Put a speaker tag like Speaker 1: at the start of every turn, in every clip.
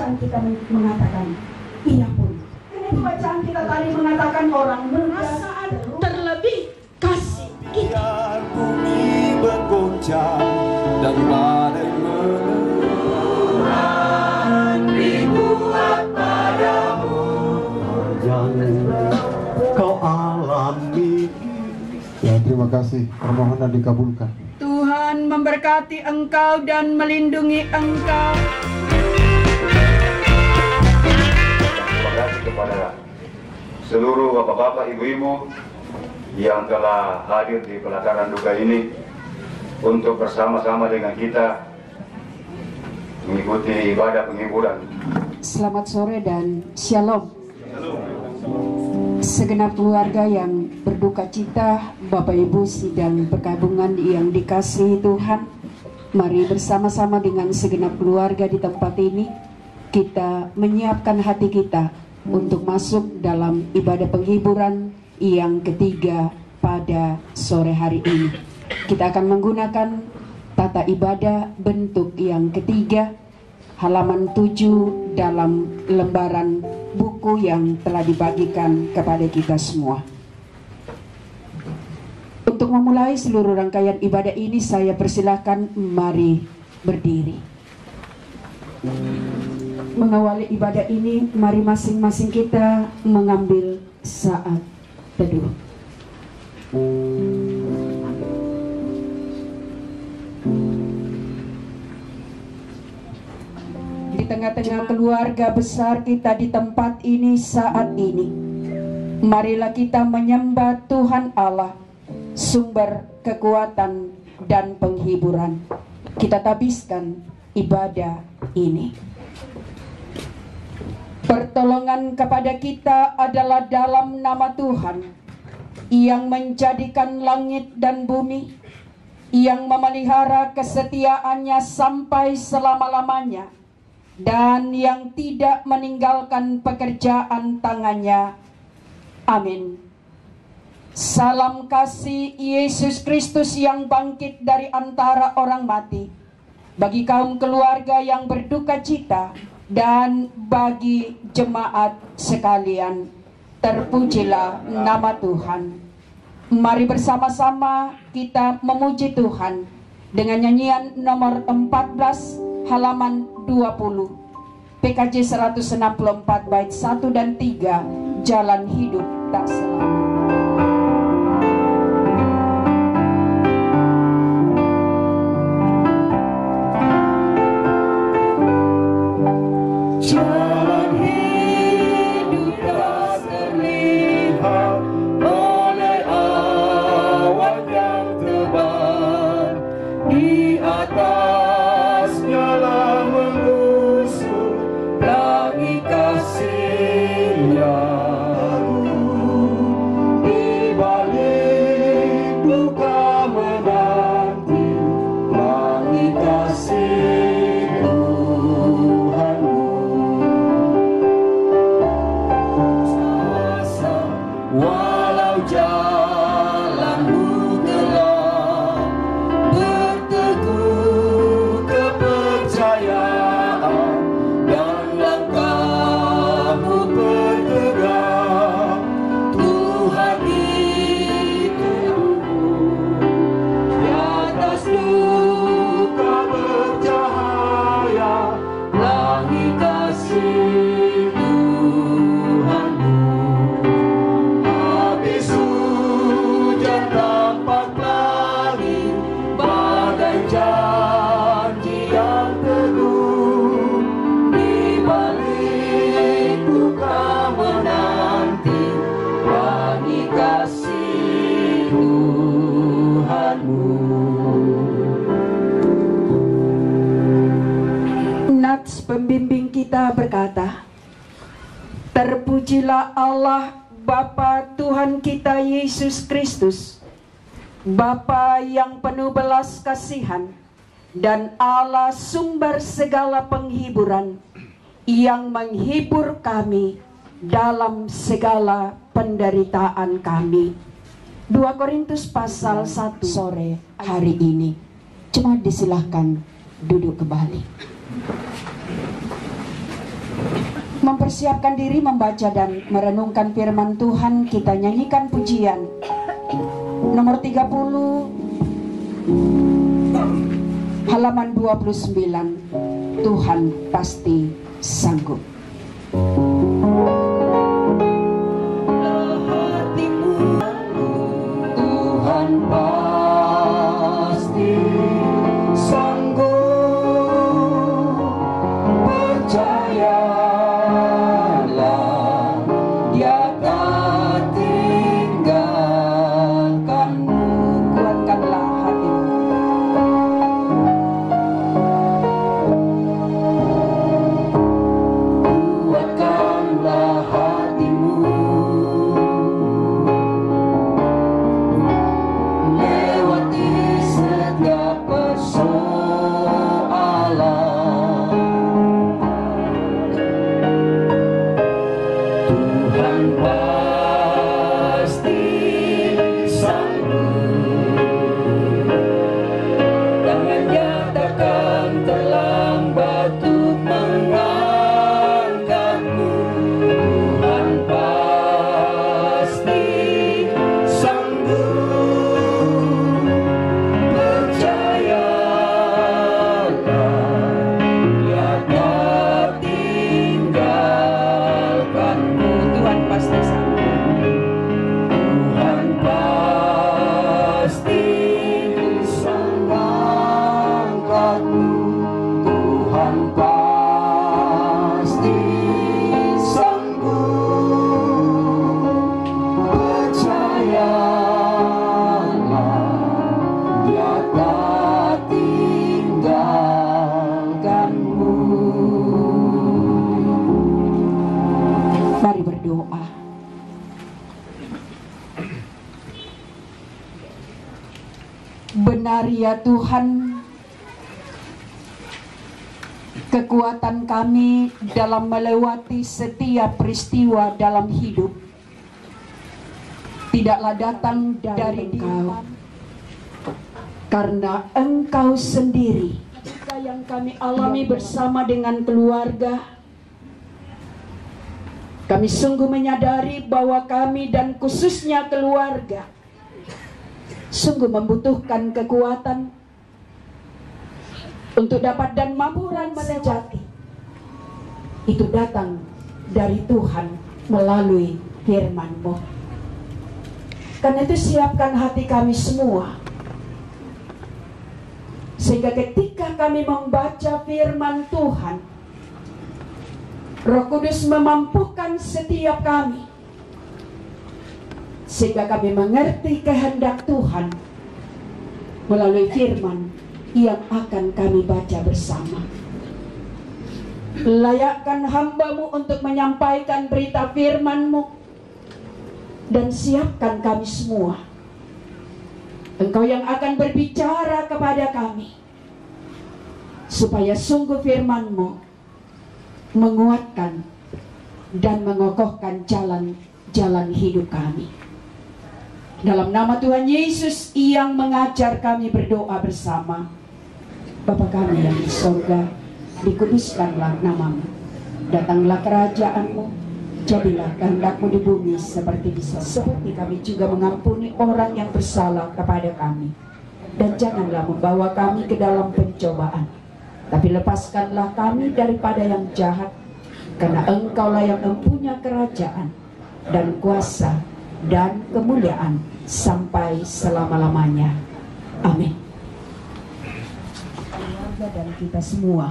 Speaker 1: bacaan kita mengatakan iya pun. Karena bacaan kita tadi mengatakan orang merasa terlebih kasih kita.
Speaker 2: Biar bumi bergoncang dan badai menerang, dibuat padamu yang kau alami.
Speaker 3: Ya, terima kasih, permohonan dikabulkan.
Speaker 1: Tuhan memberkati engkau dan melindungi engkau.
Speaker 4: Terima kasih kepada seluruh bapak-bapak, ibu-ibu yang telah hadir di pelataran duka ini untuk bersama-sama dengan kita mengikuti ibadah penghiburan.
Speaker 1: Selamat sore dan shalom. Segenap keluarga yang berduka cita, Bapak Ibu sidang perkabungan yang dikasihi Tuhan, mari bersama-sama dengan segenap keluarga di tempat ini kita menyiapkan hati kita untuk masuk dalam ibadah penghiburan yang ketiga pada sore hari ini. Kita akan menggunakan tata ibadah bentuk yang ketiga, halaman 7 dalam lembaran buku yang telah dibagikan kepada kita semua. Untuk memulai seluruh rangkaian ibadah ini, saya persilahkan mari berdiri. Mengawali ibadah ini, mari masing-masing kita mengambil saat teduh. Di tengah-tengah keluarga besar kita di tempat ini saat ini, marilah kita menyembah Tuhan Allah, sumber kekuatan dan penghiburan. Kita tabiskan ibadah ini. Pertolongan kepada kita adalah dalam nama Tuhan yang menjadikan langit dan bumi, yang memelihara kesetiaannya sampai selama-lamanya, dan yang tidak meninggalkan pekerjaan tangannya. Amin. Salam kasih Yesus Kristus yang bangkit dari antara orang mati, bagi kaum keluarga yang berduka cita, dan bagi jemaat sekalian. Terpujilah nama Tuhan. Mari bersama-sama kita memuji Tuhan dengan nyanyian nomor 14 halaman 20, PKJ 164 bait 1 dan 3, Jalan Hidup Tak Selalu.
Speaker 2: Jalan hidup tak terlihat oleh awan yang tebal, di atasnya lah mengusung pelangi kasih-Nya. Di balik duka menanti pelangi kasih walau jalanmu gelap, berteguh kepercayaan dan langkahmu bergerak. Tuhan itu di atas duka bercahaya, langit kasih janji yang teguh. Di balik duka menanti pelangi kasih Tuhanmu.
Speaker 1: Nats pembimbing kita berkata, terpujilah Allah Bapa Tuhan kita Yesus Kristus, Bapa yang penuh belas kasihan dan Allah sumber segala penghiburan, yang menghibur kami dalam segala penderitaan kami. 2 Korintus pasal 1 sore hari ini. Cuma disilahkan duduk kembali. mempersiapkan diri membaca dan merenungkan firman Tuhan, kita nyanyikan pujian nomor 30 halaman 29, Tuhan pasti sanggup.
Speaker 2: Tuhan pasti sanggup, percayalah, Dia tak tinggalkanmu.
Speaker 1: Kuatkanlah hatimu.
Speaker 2: Kuatkanlah hatimu, lewati setiap persoalan. Tuhan pasti sanggup, tangannya takkan terlambat untuk mengangkatmu. Tuhan pasti sanggup, percayalah, Dia tak tinggalkanmu.
Speaker 1: Tuhan pasti sanggup.
Speaker 2: Tuhan pasti mengangkatmu. Tuhan pasti sanggup, percayalah, Dia tak tinggalkanmu.
Speaker 1: Mari berdoa. Benar ya Tuhan, kekuatan kami dalam melewati setiap peristiwa dalam hidup tidaklah datang dari Engkau, karena Engkau sendiri yang kami alami bersama dengan keluarga. Kami sungguh menyadari bahwa kami dan khususnya keluarga sungguh membutuhkan kekuatan untuk dapat dan mampuran sejati. Itu datang dari Tuhan melalui firman-Mu. Karena itu siapkan hati kami semua, sehingga ketika kami membaca firman Tuhan, Roh Kudus memampukan setiap kami, sehingga kami mengerti kehendak Tuhan melalui firman yang akan kami baca bersama. Layakkan hamba-Mu untuk menyampaikan berita firman-Mu, dan siapkan kami semua. Engkau yang akan berbicara kepada kami, supaya sungguh firman-Mu menguatkan dan mengokohkan jalan-jalan hidup kami. Dalam nama Tuhan Yesus yang mengajar kami berdoa bersama. Bapa kami yang di sorga, dikuduskanlah nama-Mu. Datanglah kerajaan-Mu, jadilah kehendak-Mu di bumi seperti di sorga. Seperti kami juga mengampuni orang yang bersalah kepada kami. Dan janganlah membawa kami ke dalam pencobaan, tapi lepaskanlah kami daripada yang jahat, karena Engkaulah yang mempunyai kerajaan dan kuasa dan kemuliaan sampai selama-lamanya. Amin. Keluarga dan kita semua,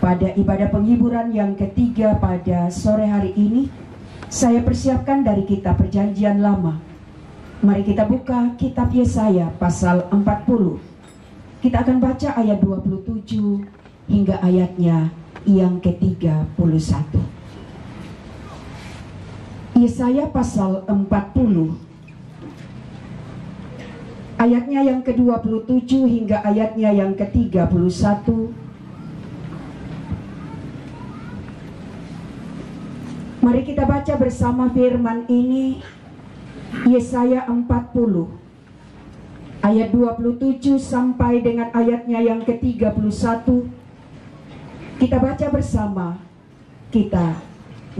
Speaker 1: pada ibadah penghiburan yang ketiga pada sore hari ini, saya persiapkan dari kitab Perjanjian Lama. Mari kita buka kitab Yesaya pasal 40. Kita akan baca ayat 27 hingga ayatnya yang ke-31. Yesaya pasal 40 ayatnya yang ke-27 hingga ayatnya yang ke-31. Mari kita baca bersama firman ini. Yesaya 40 ayat 27 sampai dengan ayatnya yang ke-31. Kita baca bersama. kita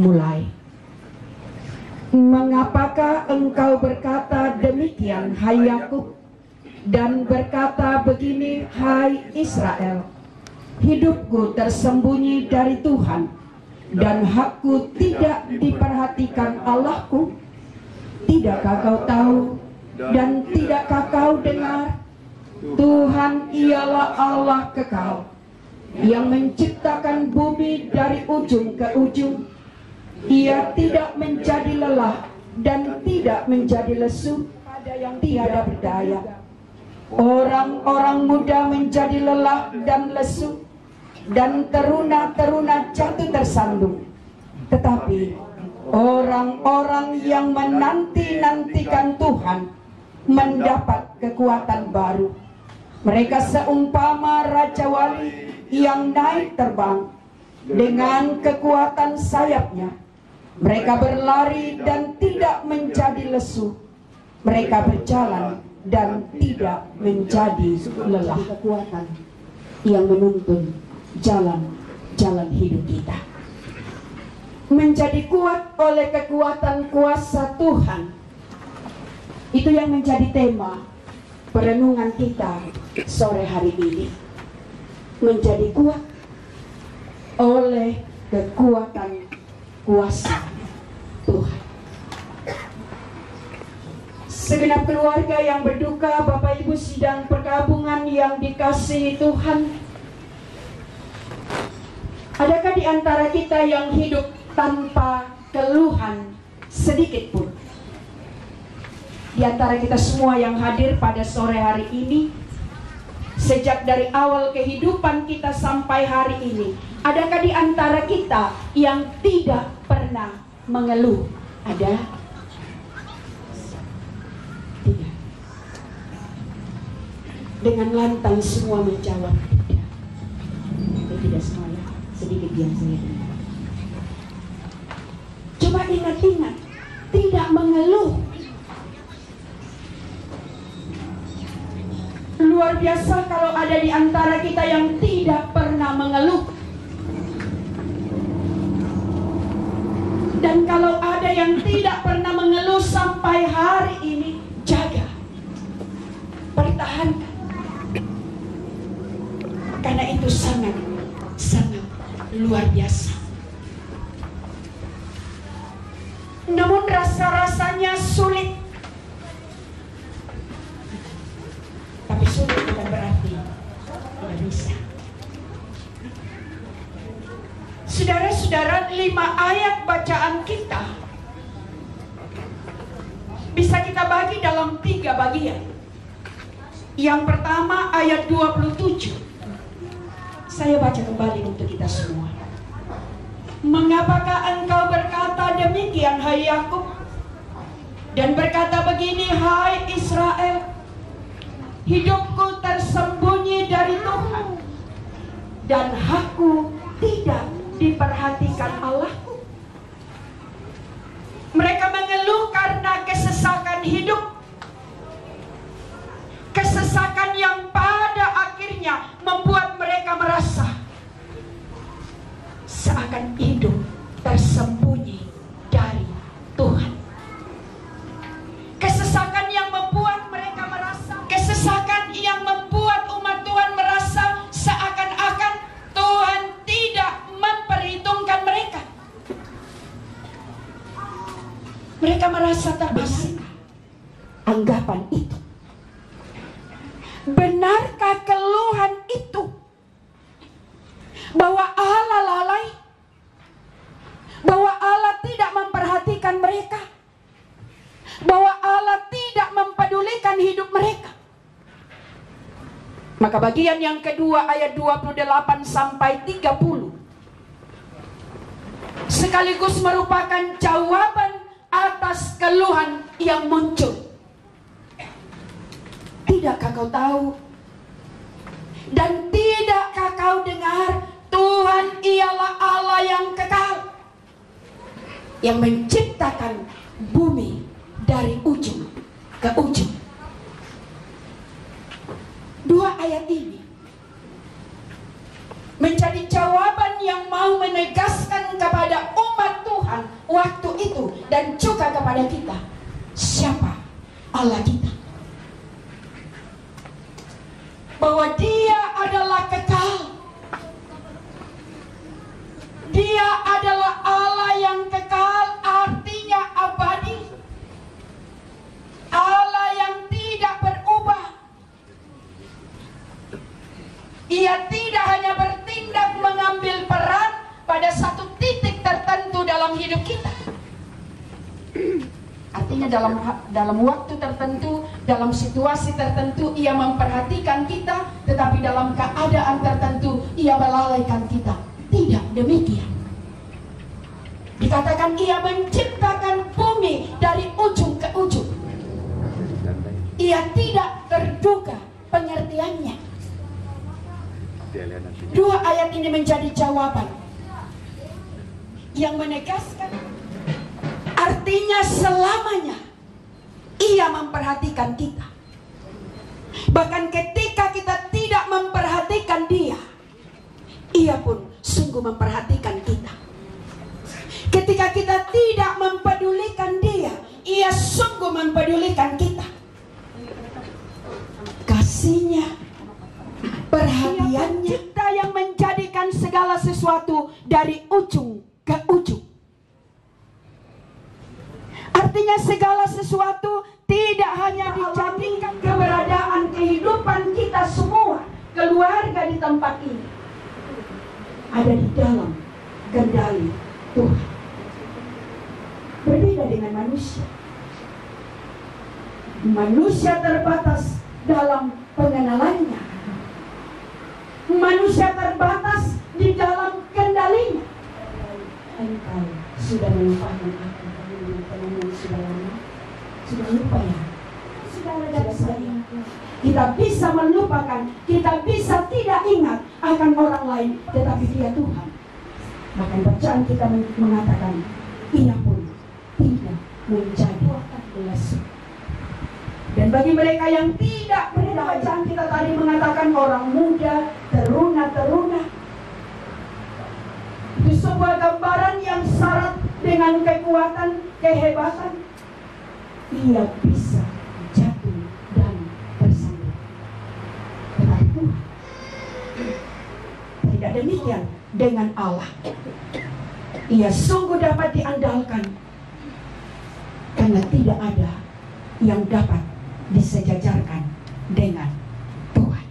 Speaker 1: mulai. Mengapakah engkau berkata demikian, hai Yakub, dan berkata begini, hai Israel? Hidupku tersembunyi dari Tuhan, dan hakku tidak diperhatikan Allahku. Tidakkah kau tahu dan tidakkah kau dengar? Tuhan ialah Allah kekal, yang menciptakan bumi dari ujung ke ujung. Ia tidak menjadi lelah dan tidak menjadi lesu pada yang tiada berdaya. Orang-orang muda menjadi lelah dan lesu, dan teruna-teruna jatuh tersandung. Tetapi orang-orang yang menanti-nantikan Tuhan mendapat kekuatan baru. Mereka seumpama Raja Wali yang naik terbang dengan kekuatan sayapnya. Mereka berlari dan tidak menjadi lesu. Mereka berjalan dan tidak menjadi lelah. Kekuatan yang menuntun jalan-jalan hidup kita. Menjadi kuat oleh kekuatan kuasa Tuhan. Itu yang menjadi tema perenungan kita sore hari ini. Menjadi kuat oleh kekuatan kuasa Tuhan. Segenap keluarga yang berduka, Bapak Ibu sidang perkabungan yang dikasihi Tuhan, adakah di antara kita yang hidup tanpa keluhan sedikit pun? Di antara kita semua yang hadir pada sore hari ini, sejak dari awal kehidupan kita sampai hari ini, adakah di antara kita yang tidak pernah mengeluh? Ada? Tidak. Dengan lantang semua menjawab tidak. Tidak semua ya, sedikit yang saya dengar. Coba ingat-ingat, tidak mengeluh. Luar biasa kalau ada di antara kita yang tidak pernah mengeluh. Dan kalau ada yang tidak pernah mengeluh sampai hari ini, jaga, pertahankan. Karena itu sangat luar biasa. Namun rasa-rasanya sulit. Tapi sulit bukan berarti tidak bisa. Saudara-saudara, 5 ayat bacaan kita bisa kita bagi dalam 3 bagian. Yang pertama ayat 27. Saya baca kembali untuk kita semua. Mengapakah engkau berkata demikian, hai Yakub, dan berkata begini, hai Israel? Hidupku tersembunyi dari Tuhan, dan hakku tidak diperhatikan Allahku. Mereka mengeluh karena kesesakan hidup. Kesesakan yang pada akhirnya membuat mereka merasa seakan hidup tersembunyi dari Tuhan. Kesesakan yang membuat mereka merasa, kesesakan yang membuat umat Tuhan merasa seakan-akan Tuhan tidak memperhitungkan mereka. Mereka merasa terbasih anggapan itu. Benarkah keluhan itu? Bahwa Allah lalai? Bahwa Allah tidak memperhatikan mereka? Bahwa Allah tidak mempedulikan hidup mereka? Maka bagian yang kedua ayat 28 sampai 30 sekaligus merupakan jawaban atas keluhan yang muncul. Tidakkah kau tahu dan tidakkah kau dengar? Tuhan ialah Allah yang kekal, yang menciptakan bumi dari ujung ke ujung. 2 ayat ini menjadi jawaban yang mau menegaskan pesan kepada umat Tuhan waktu itu dan juga kepada kita. Siapa Allah kita? Bahwa Dia adalah kekal. Dia adalah Allah yang kekal, artinya abadi. Allah yang tidak berubah. Ia tidak hanya bertindak mengambil peran pada satu titik tertentu dalam hidup kita. Artinya dalam waktu tertentu, dalam situasi tertentu Ia memperhatikan kita, tetapi dalam keadaan tertentu Ia melalaikan kita. Tidak demikian. Dikatakan Ia menciptakan bumi dari ujung ke ujung. Ia tidak terduga pengertiannya. Dua ayat ini menjadi jawaban yang menegaskan artinya selamanya Ia memperhatikan kita. Bahkan ketika kita tidak memperhatikan Dia, Ia pun sungguh memperhatikan kita. Ketika kita tidak mempedulikan Dia, Ia sungguh mempedulikan kita. Kasih-Nya, perhatiannya, kita yang menjadikan segala sesuatu dari ujung ke ujung. Artinya segala sesuatu tidak hanya dijadikan keberadaan kehidupan kita semua, keluarga di tempat ini, ada di dalam kendali Tuhan. Berbeda dengan manusia. Manusia terbatas dalam pengenalannya. Manusia terbatas di dalam kendalinya. Engkau sudah melupakan aku, teman-teman sudah lama, sudah lupa ya. Sudah saya. Kita bisa melupakan, kita bisa tidak ingat akan orang lain, tetapi Dia Tuhan. Bahkan bacaan kita mengatakan, Ia pun tidak menjadi lesu. Dan bagi mereka yang tidak berdaya, bacaan kita tadi mengatakan orang muda, teruna-teruna. Itu sebuah gambaran yang syarat dengan kekuatan, kehebatan. Ia bisa jatuh dan bersandar. Tetapi Tuhan tidak demikian dengan Allah. Ia sungguh dapat diandalkan, karena tidak ada yang dapat disejajarkan dengan Tuhan.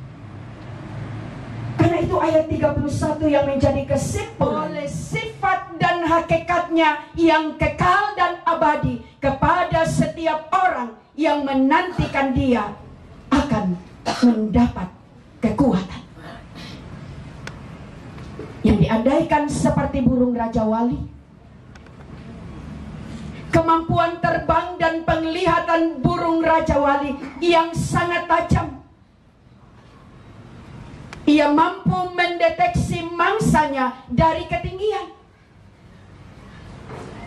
Speaker 1: Karena itu ayat 31 yang menjadi kesimpulan oleh sifat dan hakikatnya yang kekal dan abadi kepada setiap orang yang menantikan Dia akan mendapat kekuatan yang diandaikan seperti burung Raja Wali. Kemampuan terbang dan penglihatan burung Raja Wali yang sangat tajam. Ia mampu mendeteksi mangsanya dari ketinggian.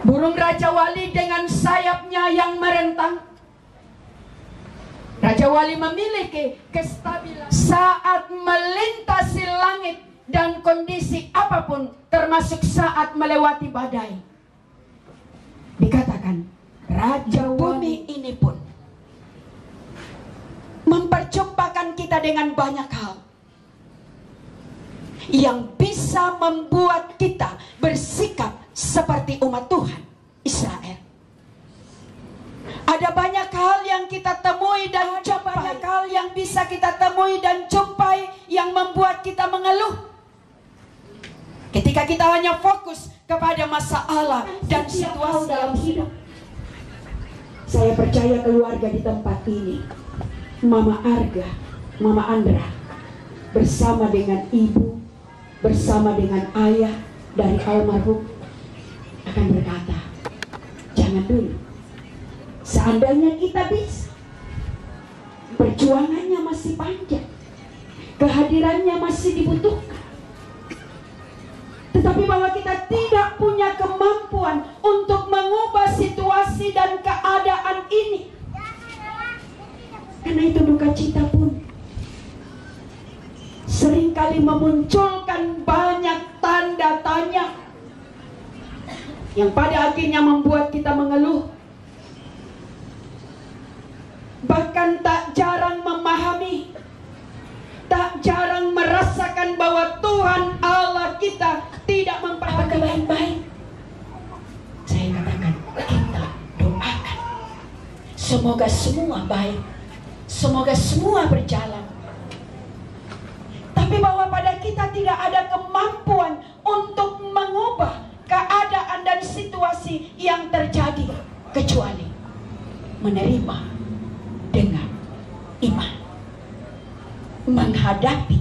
Speaker 1: Burung Raja Wali dengan sayapnya yang merentang. Raja Wali memiliki kestabilan saat melintasi langit dan kondisi apapun, termasuk saat melewati badai. Dikatakan Raja Bumi ini pun memperjumpakan kita dengan banyak hal yang bisa membuat kita bersikap seperti umat Tuhan Israel. Ada banyak hal yang kita temui dan jumpai, banyak hal yang bisa kita temui dan jumpai yang membuat kita mengeluh. Ketika kita hanya fokus kepada masalah dan situasi dalam hidup. Saya percaya keluarga di tempat ini, Mama Arga, Mama Andra, bersama dengan ibu, bersama dengan ayah dari almarhum, akan berkata, jangan dulu. Seandainya kita bisa, perjuangannya masih panjang, kehadirannya masih dibutuhkan. Tetapi bahwa kita tidak punya kemampuan untuk mengubah situasi dan keadaan ini. Karena itu duka cita pun seringkali memunculkan banyak tanda tanya. yang pada akhirnya membuat kita mengeluh, bahkan tak jarang memahami, tak jarang merasakan bahwa Tuhan Allah kita tidak memperhatikan baik-baik. Saya katakan, kita doakan semoga semua baik, semoga semua berjalan. Tapi bahwa pada kita tidak ada kemampuan untuk mengubah keadaan dan situasi yang terjadi, kecuali menerima dengan iman, menghadapi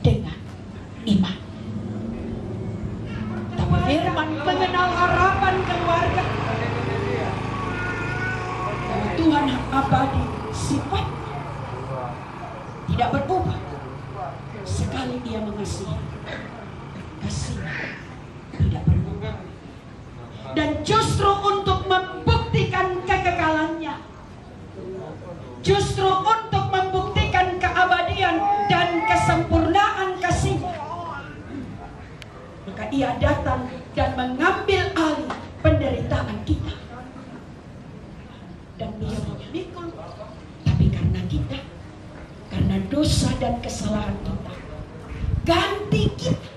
Speaker 1: dengan iman. Tapi firman mengenal harapan keluarga, bahwa Tuhan abadi, sifat tidak berubah. Sekali Ia mengasihi, kasihnya tidak berubah. Dan justru untuk membuktikan kekekalannya, justru untuk membuktikan keabadian dan kesempurnaan kasihnya, maka Ia datang dan mengambil alih penderitaan kita. Dan Ia memikul, tapi karena kita, karena dosa dan kesalahan kita, ganti kita.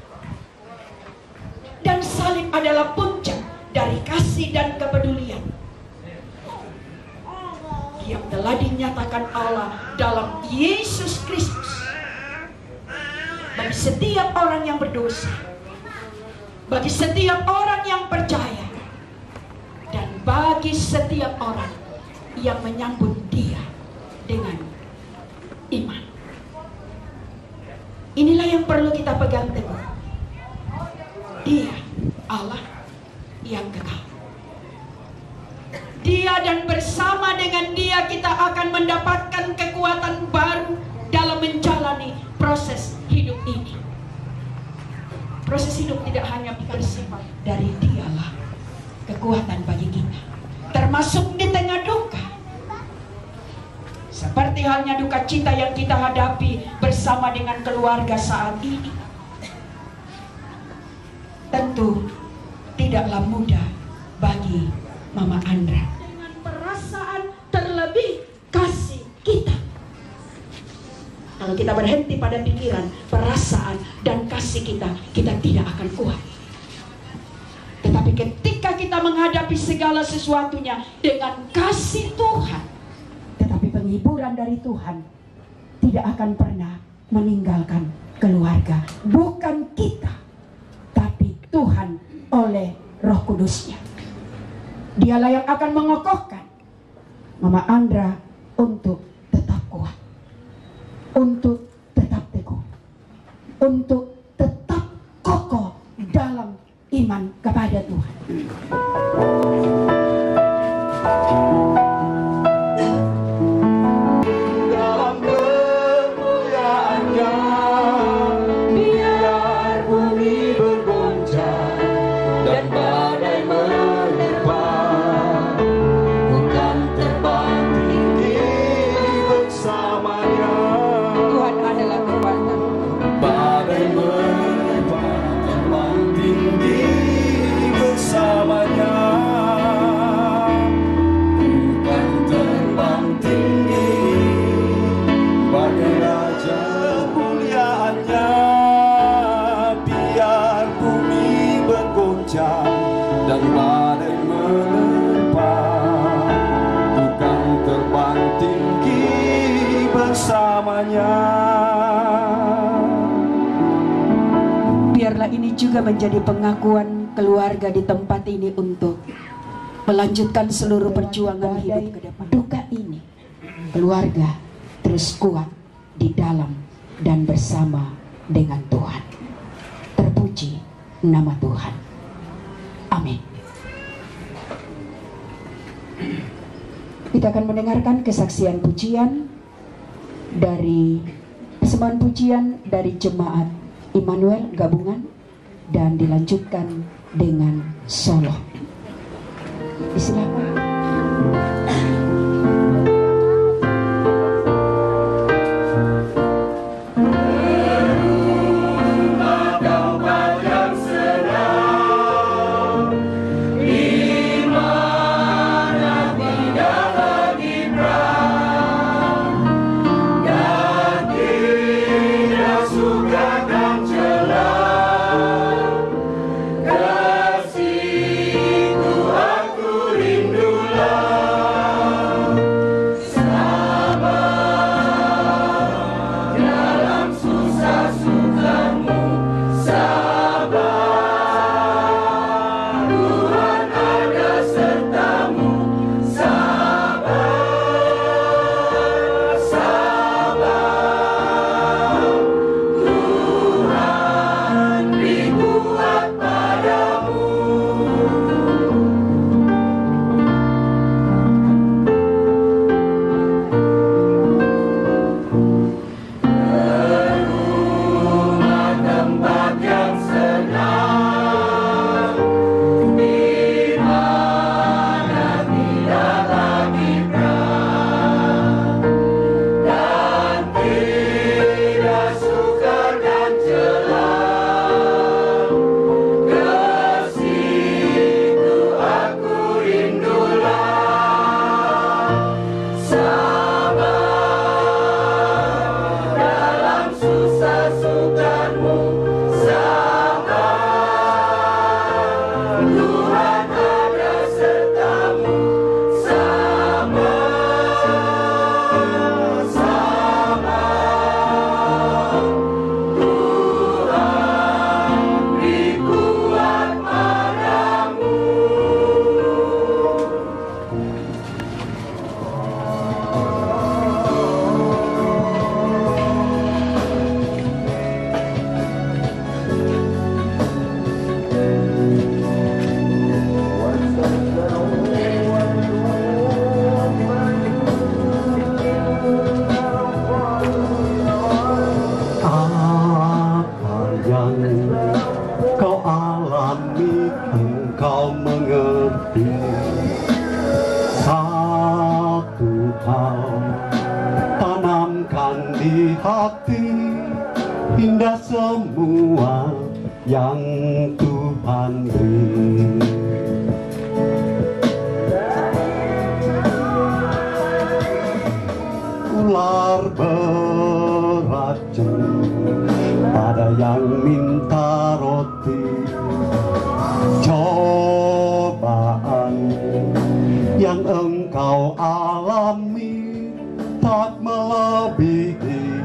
Speaker 1: Dan salib adalah puncak dari kasih dan kepedulian yang telah dinyatakan Allah dalam Yesus Kristus bagi setiap orang yang berdosa, bagi setiap orang yang percaya, dan bagi setiap orang yang menyambut Dia dengan iman. Inilah yang perlu kita pegang teguh. Dia Allah yang kekal. Dia dan bersama dengan Dia kita akan mendapatkan kekuatan baru dalam menjalani proses hidup ini. Proses hidup tidak hanya bersifat dari Dialah kekuatan bagi kita, termasuk di tengah duka. Seperti halnya duka cita yang kita hadapi bersama dengan keluarga saat ini. Tentu tidaklah mudah bagi Mama Andra. Dengan perasaan terlebih kasih kita. Kalau kita berhenti pada pikiran, perasaan, dan kasih kita, kita tidak akan kuat. Tetapi ketika kita menghadapi segala sesuatunya dengan kasih Tuhan, tetapi penghiburan dari Tuhan tidak akan pernah meninggalkan keluarga. Bukan kita, tapi Tuhan oleh Roh Kudus-Nya. Dialah yang akan mengokohkan Mama Andra untuk tetap kuat, untuk tetap teguh, untuk tetap kokoh dalam iman kepada Tuhan.
Speaker 2: Dan badai menerpa, bukan terbang tinggi bersamanya.
Speaker 1: Biarlah ini juga menjadi pengakuan keluarga di tempat ini untuk melanjutkan seluruh perjuangan hidup ke depan. Duka ini, keluarga terus kuat di dalam dan bersama dengan Tuhan. Terpuji nama Tuhan. Amin. Kita akan mendengarkan kesaksian pujian dari persembahan pujian dari Jemaat Immanuel Gabungan dan dilanjutkan dengan solo. Silakan.
Speaker 5: semua yang Tuhan beri. Ular beracun pada yang minta roti, cobaan yang engkau alami tak melebihi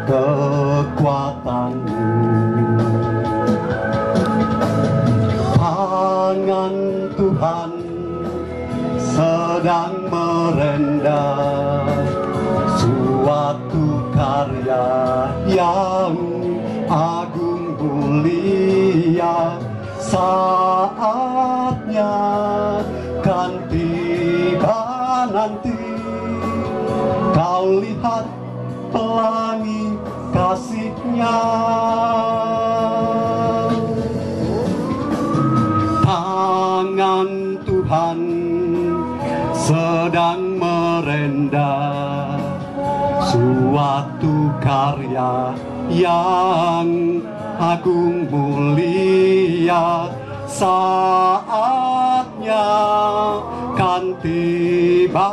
Speaker 5: kekuatanmu. Tangan Tuhan sedang merendah suatu karya yang agung mulia. Saatnya kan tiba nanti, kau lihat pelangi kasih-Nya. Tangan Tuhan sedang merendah suatu karya yang agung mulia. Saatnya kan tiba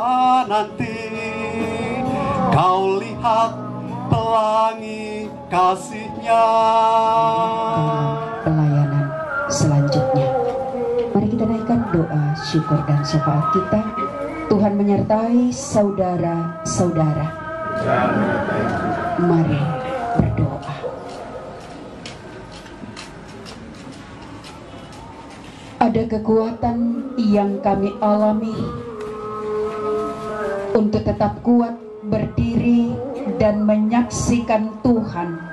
Speaker 5: nanti, kau lihat pelangi kasih-Nya.
Speaker 1: Pelayanan selanjutnya, mari kita naikkan doa syukur dan syafaat kita. Tuhan menyertai saudara-saudara. Mari berdoa. Ada kekuatan yang kami alami untuk tetap kuat berdiri dan menyaksikan Tuhan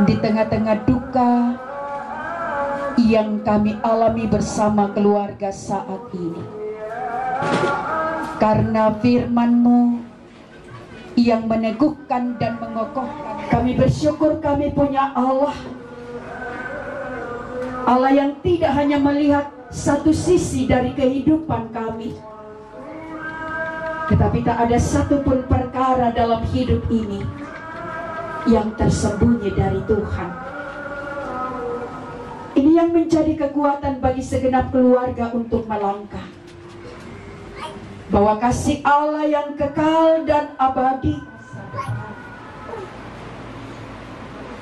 Speaker 1: di tengah-tengah duka yang kami alami bersama keluarga saat ini. Karena firman-Mu yang meneguhkan dan mengokohkan, kami bersyukur kami punya Allah yang tidak hanya melihat satu sisi dari kehidupan kami, tetapi tak ada satupun perkara dalam hidup ini yang tersembunyi dari Tuhan. Ini yang menjadi kekuatan bagi segenap keluarga untuk melangkah, bahwa kasih Allah yang kekal dan abadi,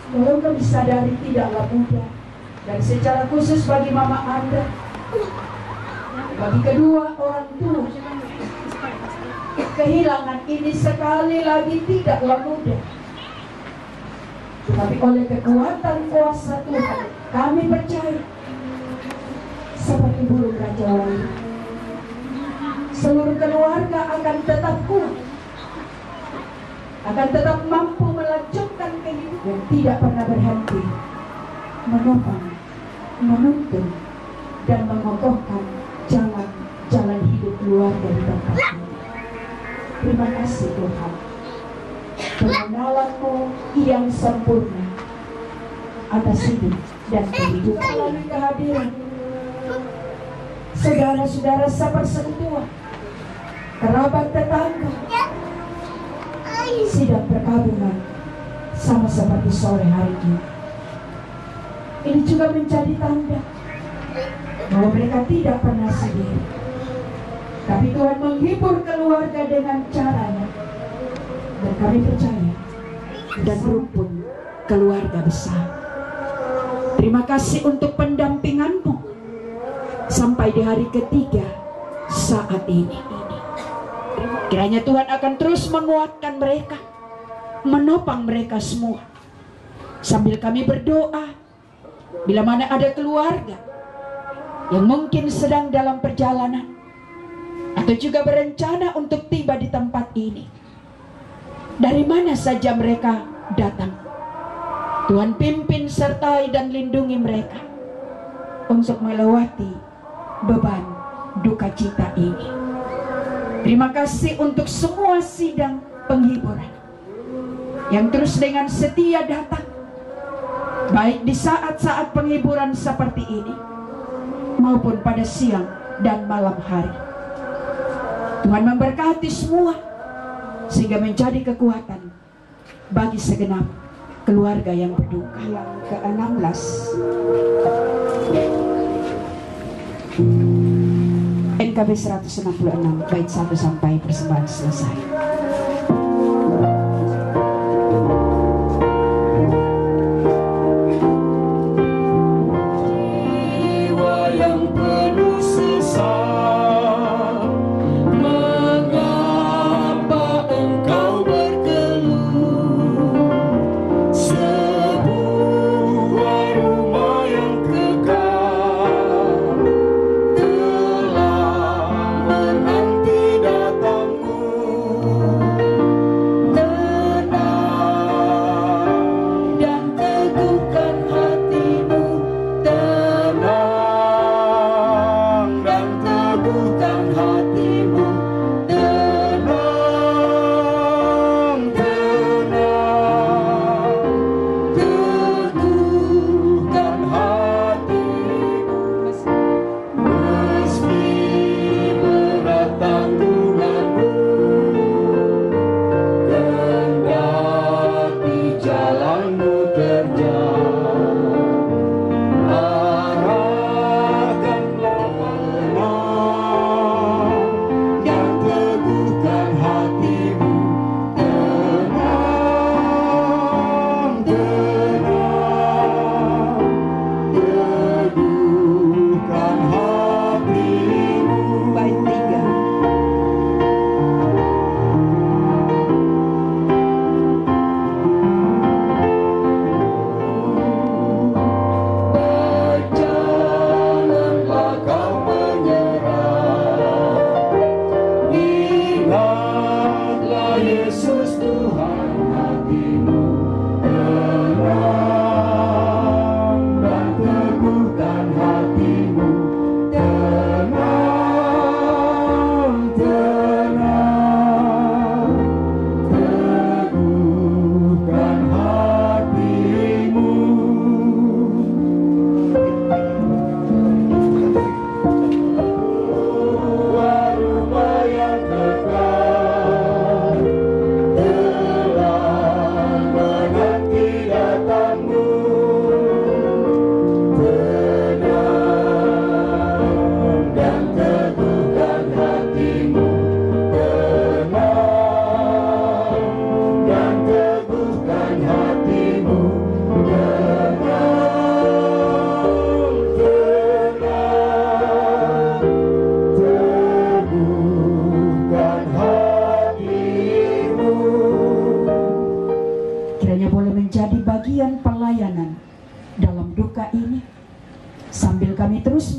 Speaker 1: tolong kami sadari tidaklah mudah. Dan secara khusus bagi mama Anda, bagi kedua orang tua, kehilangan ini sekali lagi tidaklah mudah. Tetapi oleh kekuatan kuasa Tuhan, kami percaya seperti burung raja wali, seluruh keluarga akan tetap kuat, akan tetap mampu melanjutkan kehidupan yang tidak pernah berhenti, menopang, menuntun, dan mengokohkan jalan hidup keluarga di tempat ini. Terima kasih Tuhan, pengenalan-Mu yang sempurna atas hidup dan kehidupan. Melalui kehadiran saudara-saudara sepersekutuan, kerabat tetangga, sidang perkabungan sama seperti sore hari ini. Ini juga menjadi tanda bahwa mereka tidak pernah sendiri, tapi Tuhan menghibur keluarga dengan caranya, dan kami percaya dan rumpun keluarga besar. Terima kasih untuk pendampingan-Mu sampai di hari ketiga saat ini. Kiranya Tuhan akan terus menguatkan mereka, menopang mereka semua. Sambil kami berdoa, bila mana ada keluarga yang mungkin sedang dalam perjalanan atau juga berencana untuk tiba di tempat ini, dari mana saja mereka datang, Tuhan pimpin, sertai, dan lindungi mereka untuk melewati beban duka cita ini. Terima kasih untuk semua sidang penghiburan yang terus dengan setia datang, baik di saat-saat penghiburan seperti ini maupun pada siang dan malam hari. Tuhan memberkati semua sehingga menjadi kekuatan bagi segenap keluarga yang berduka. Yang ke-16, NKB 166 bait 1 sampai persembahan selesai.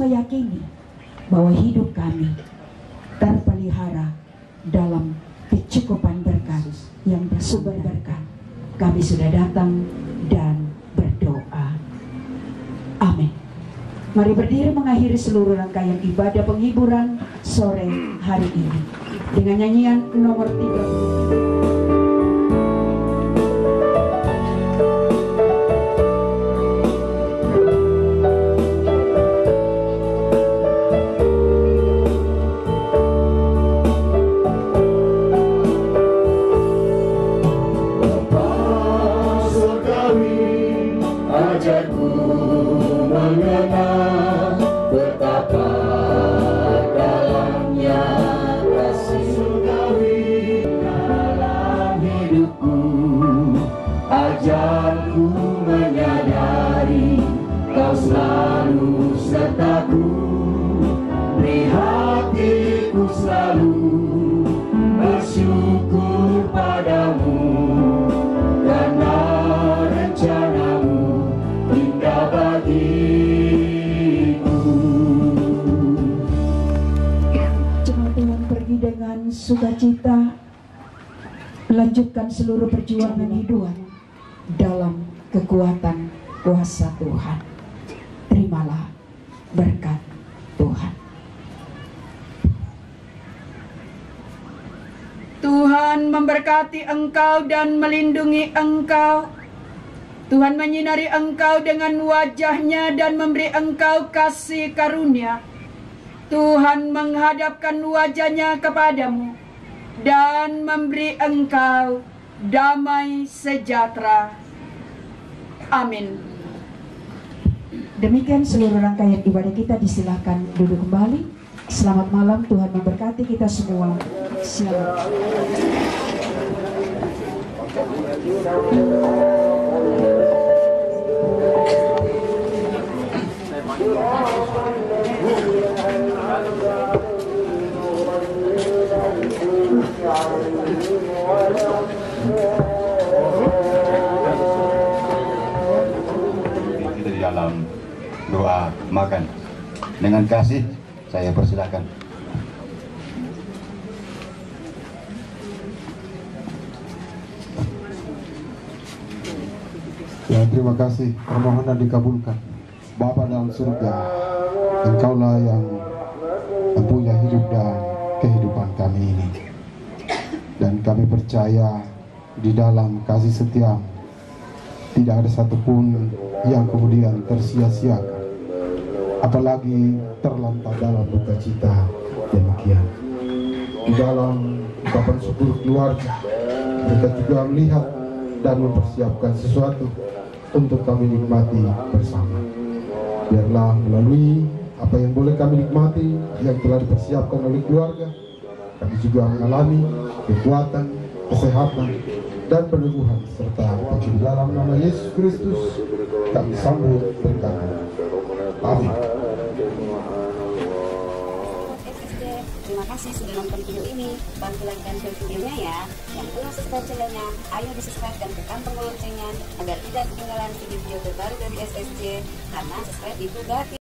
Speaker 1: Meyakini bahwa hidup kami terpelihara dalam kecukupan berkat yang bersumber berkat. Kami sudah datang dan berdoa. Amin. Mari berdiri mengakhiri seluruh rangkaian ibadah penghiburan sore hari ini dengan nyanyian nomor 3. Sukacita, lanjutkan seluruh perjuangan hidup dalam kekuatan kuasa Tuhan. Terimalah berkat Tuhan. Tuhan memberkati engkau dan melindungi engkau. Tuhan menyinari engkau dengan wajah-Nya dan memberi engkau kasih karunia. Tuhan menghadapkan wajah-Nya kepadamu dan memberi engkau damai sejahtera. Amin. Demikian seluruh rangkaian ibadah kita, disilahkan duduk kembali. Selamat malam, Tuhan memberkati kita semua. Selamat.
Speaker 6: Kita di dalam doa makan. Dengan kasih saya persilakan.
Speaker 3: Ya, terima kasih, permohonan dikabulkan. Bapa dalam surga, Engkaulah yang mempunyai hidup dan kehidupan kami ini. Dan kami percaya di dalam kasih setiamu tidak ada satupun yang kemudian tersia-siakan, apalagi terlantar dalam duka cita demikian. Di dalam ungkapan syukur keluarga, kita juga melihat dan mempersiapkan sesuatu untuk kami nikmati bersama. Biarlah melalui apa yang boleh kami nikmati yang telah dipersiapkan oleh keluarga, kami juga mengalami kekuatan, kesehatan, dan peneguhan serta di dalam nama Yesus Kristus kami sambut berkat. Amin.
Speaker 7: Terima kasih sudah nonton video ini. Bantu like dan share videonya ya. Yang belum subscribe channelnya, ayo di subscribe dan tekan tombol loncengnya agar tidak ketinggalan video-video terbaru dari SSJ. Karena subscribe itu gratis.